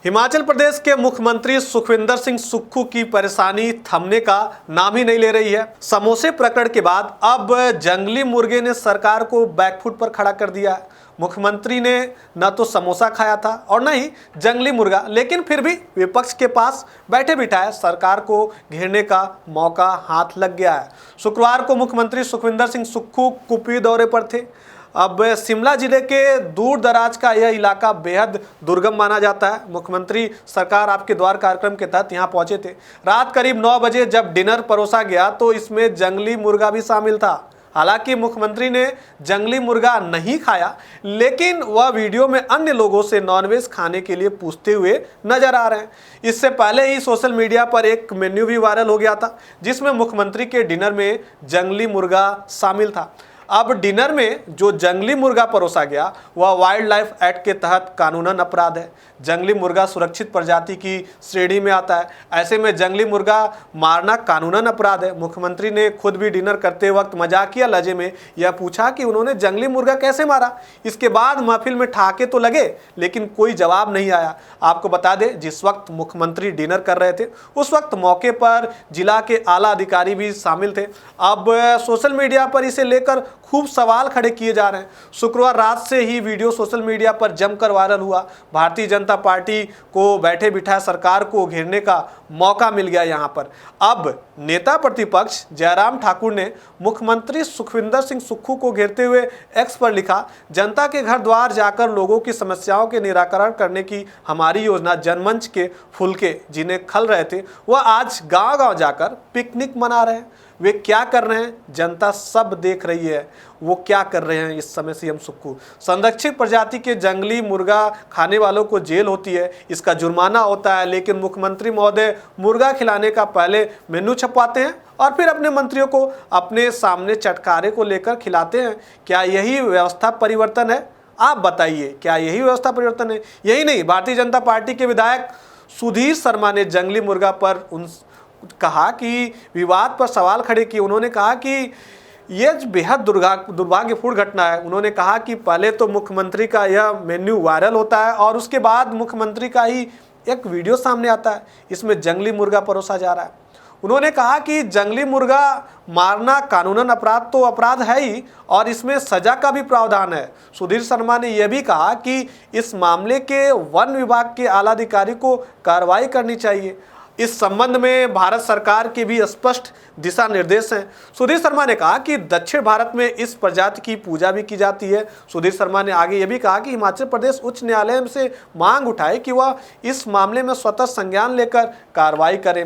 हिमाचल प्रदेश के मुख्यमंत्री सुखविंदर सिंह सुक्खू की परेशानी थमने का नाम ही नहीं ले रही है। समोसे प्रकरण के बाद अब जंगली मुर्गे ने सरकार को बैकफुट पर खड़ा कर दिया है। मुख्यमंत्री ने न तो समोसा खाया था और न ही जंगली मुर्गा, लेकिन फिर भी विपक्ष के पास बैठे बिठाए सरकार को घेरने का मौका हाथ लग गया है। शुक्रवार को मुख्यमंत्री सुखविंदर सिंह सुक्खू कुपवी दौरे पर थे। अब शिमला जिले के दूर दराज का यह इलाका बेहद दुर्गम माना जाता है। मुख्यमंत्री सरकार आपके द्वार कार्यक्रम के तहत यहां पहुंचे थे। रात करीब 9 बजे जब डिनर परोसा गया तो इसमें जंगली मुर्गा भी शामिल था। हालांकि मुख्यमंत्री ने जंगली मुर्गा नहीं खाया, लेकिन वह वीडियो में अन्य लोगों से नॉनवेज खाने के लिए पूछते हुए नजर आ रहे हैं। इससे पहले ही सोशल मीडिया पर एक मेन्यू भी वायरल हो गया था, जिसमें मुख्यमंत्री के डिनर में जंगली मुर्गा शामिल था। अब डिनर में जो जंगली मुर्गा परोसा गया वह वाइल्ड लाइफ एक्ट के तहत कानूनन अपराध है। जंगली मुर्गा सुरक्षित प्रजाति की श्रेणी में आता है। ऐसे में जंगली मुर्गा मारना कानूनन अपराध है। मुख्यमंत्री ने खुद भी डिनर करते वक्त मजाकिया लहजे में यह पूछा कि उन्होंने जंगली मुर्गा कैसे मारा। इसके बाद महफिल में ठहाके तो लगे, लेकिन कोई जवाब नहीं आया। आपको बता दें, जिस वक्त मुख्यमंत्री डिनर कर रहे थे उस वक्त मौके पर जिला के आला अधिकारी भी शामिल थे। अब सोशल मीडिया पर इसे लेकर खूब सवाल खड़े किए जा रहे हैं। शुक्रवार रात से ही वीडियो सोशल मीडिया पर जमकर वायरल हुआ। भारतीय जनता पार्टी को बैठे बिठाए सरकार को घेरने का मौका मिल गया। यहां पर अब नेता प्रतिपक्ष जयराम ठाकुर ने मुख्यमंत्री सुखविंदर सिंह सुक्खू को घेरते हुए एक्स पर लिखा, जनता के घर द्वार जाकर लोगों की समस्याओं के निराकरण करने की हमारी योजना जनमंच के फुलके जिन्हें खल रहे थे वह आज गांव-गांव जाकर पिकनिक मना रहे हैं। वे क्या कर रहे हैं, जनता सब देख रही है। वो क्या कर रहे हैं इस समय सीएम सुक्खू। संरक्षित प्रजाति के जंगली मुर्गा खाने वालों को जेल होती है, इसका जुर्माना होता है, लेकिन मुख्यमंत्री महोदय मुर्गा खिलाने का पहले मेन्यू छपवाते हैं और फिर अपने मंत्रियों को अपने सामने चटकारे को लेकर खिलाते हैं। क्या यही व्यवस्था परिवर्तन है? आप बताइए, क्या यही व्यवस्था परिवर्तन है? यही नहीं, भारतीय जनता पार्टी के विधायक सुधीर शर्मा ने जंगली मुर्गा पर कहा कि विवाद पर सवाल खड़े किए। उन्होंने कहा कि यह बेहद दुर्भाग्यपूर्ण घटना है। उन्होंने कहा कि पहले तो मुख्यमंत्री का यह मेन्यू वायरल होता है और उसके बाद मुख्यमंत्री का ही एक वीडियो सामने आता है, इसमें जंगली मुर्गा परोसा जा रहा है। उन्होंने कहा कि जंगली मुर्गा मारना कानूनन अपराध तो अपराध है ही और इसमें सजा का भी प्रावधान है। सुधीर शर्मा ने यह भी कहा कि इस मामले के वन विभाग के आला अधिकारी को कार्रवाई करनी चाहिए। इस संबंध में भारत सरकार के भी स्पष्ट दिशा निर्देश हैं। सुधीर शर्मा ने कहा कि दक्षिण भारत में इस प्रजाति की पूजा भी की जाती है। सुधीर शर्मा ने आगे यह भी कहा कि हिमाचल प्रदेश उच्च न्यायालय से मांग उठाए कि वह इस मामले में स्वतः संज्ञान लेकर कार्रवाई करे।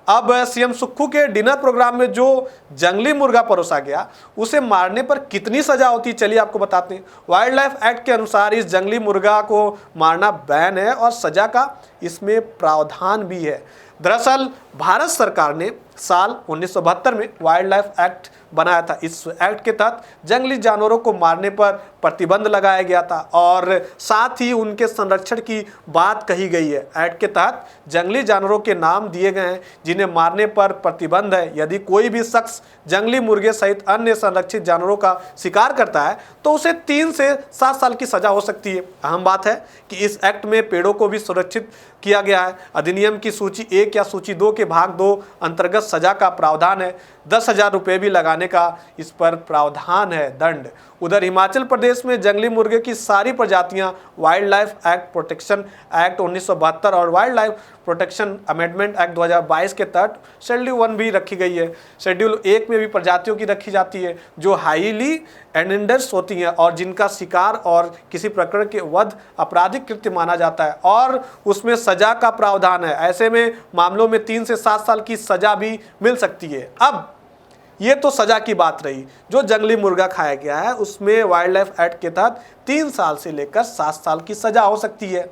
अब सीएम सुक्खू के डिनर प्रोग्राम में जो जंगली मुर्गा परोसा गया उसे मारने पर कितनी सजा होती है, चलिए आपको बताते हैं। वाइल्ड लाइफ एक्ट के अनुसार इस जंगली मुर्गा को मारना बैन है और सजा का इसमें प्रावधान भी है। दरअसल भारत सरकार ने साल 1972 में वाइल्ड लाइफ एक्ट बनाया था। इस एक्ट के तहत जंगली जानवरों को मारने पर प्रतिबंध लगाया गया था और साथ ही उनके संरक्षण की बात कही गई है। एक्ट के तहत जंगली जानवरों के नाम दिए गए हैं जिन्हें मारने पर प्रतिबंध है। यदि कोई भी शख्स जंगली मुर्गे सहित अन्य संरक्षित जानवरों का शिकार करता है तो उसे 3 से 7 साल की सजा हो सकती है। अहम बात है कि इस एक्ट में पेड़ों को भी सुरक्षित किया गया है। अधिनियम की सूची 1 या सूची 2 के भाग 2 अंतर्गत सजा का प्रावधान है। 10,000 रुपये भी लगाने का इस पर प्रावधान है, दंड। उधर हिमाचल प्रदेश में जंगली मुर्गे की सारी प्रजातियां wild life act protection act 1972 और wild life protection amendment act 2022 के तहत शेड्यूल 1 भी रखी गई है। शेड्यूल 1 में भी प्रजातियों की रखी जाती है जो हाईली एंडेंजर्ड होती हैं और जिनका शिकार और किसी प्रकार के वध आपराधिक कृत्य माना जाता है और उसमें सजा का प्रावधान है। ऐसे में मामलों में 3 से 7 साल की सजा भी मिल सकती है। अब ये तो सजा की बात रही। जो जंगली मुर्गा खाया गया है उसमें वाइल्ड लाइफ एक्ट के तहत 3 साल से लेकर 7 साल की सजा हो सकती है।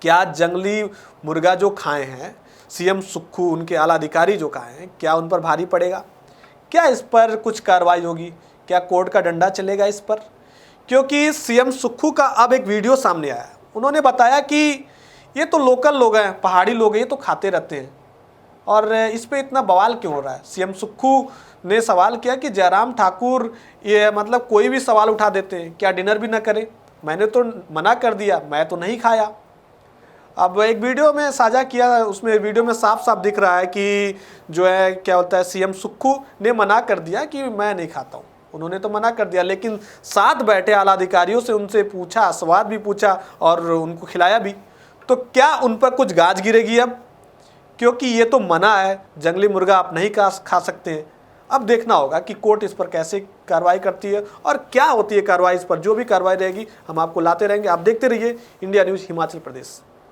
क्या जंगली मुर्गा जो खाए हैं सीएम सुक्खू, उनके आला अधिकारी जो खाए हैं, क्या उन पर भारी पड़ेगा? क्या इस पर कुछ कार्रवाई होगी? क्या कोर्ट का डंडा चलेगा इस पर? क्योंकि सीएम सुक्खू का अब एक वीडियो सामने आया। उन्होंने बताया कि ये तो लोकल लोग हैं, पहाड़ी लोग हैं, ये तो खाते रहते हैं और इस पे इतना बवाल क्यों हो रहा है। सीएम सुक्खू ने सवाल किया कि जयराम ठाकुर ये मतलब कोई भी सवाल उठा देते हैं, क्या डिनर भी ना करें? मैंने तो मना कर दिया, मैं तो नहीं खाया। अब एक वीडियो में साझा किया, उसमें वीडियो में साफ साफ दिख रहा है कि जो है क्या होता है, सीएम सुक्खू ने मना कर दिया कि मैं नहीं खाता हूँ। उन्होंने तो मना कर दिया, लेकिन साथ बैठे आला अधिकारियों से उनसे पूछा, स्वाद भी पूछा और उनको खिलाया भी। तो क्या उन पर कुछ गाज गिरेगी अब? क्योंकि ये तो मना है, जंगली मुर्गा आप नहीं खा सकते हैं। अब देखना होगा कि कोर्ट इस पर कैसे कार्रवाई करती है और क्या होती है कार्रवाई। इस पर जो भी कार्रवाई रहेगी हम आपको लाते रहेंगे। आप देखते रहिए इंडिया न्यूज़ हिमाचल प्रदेश।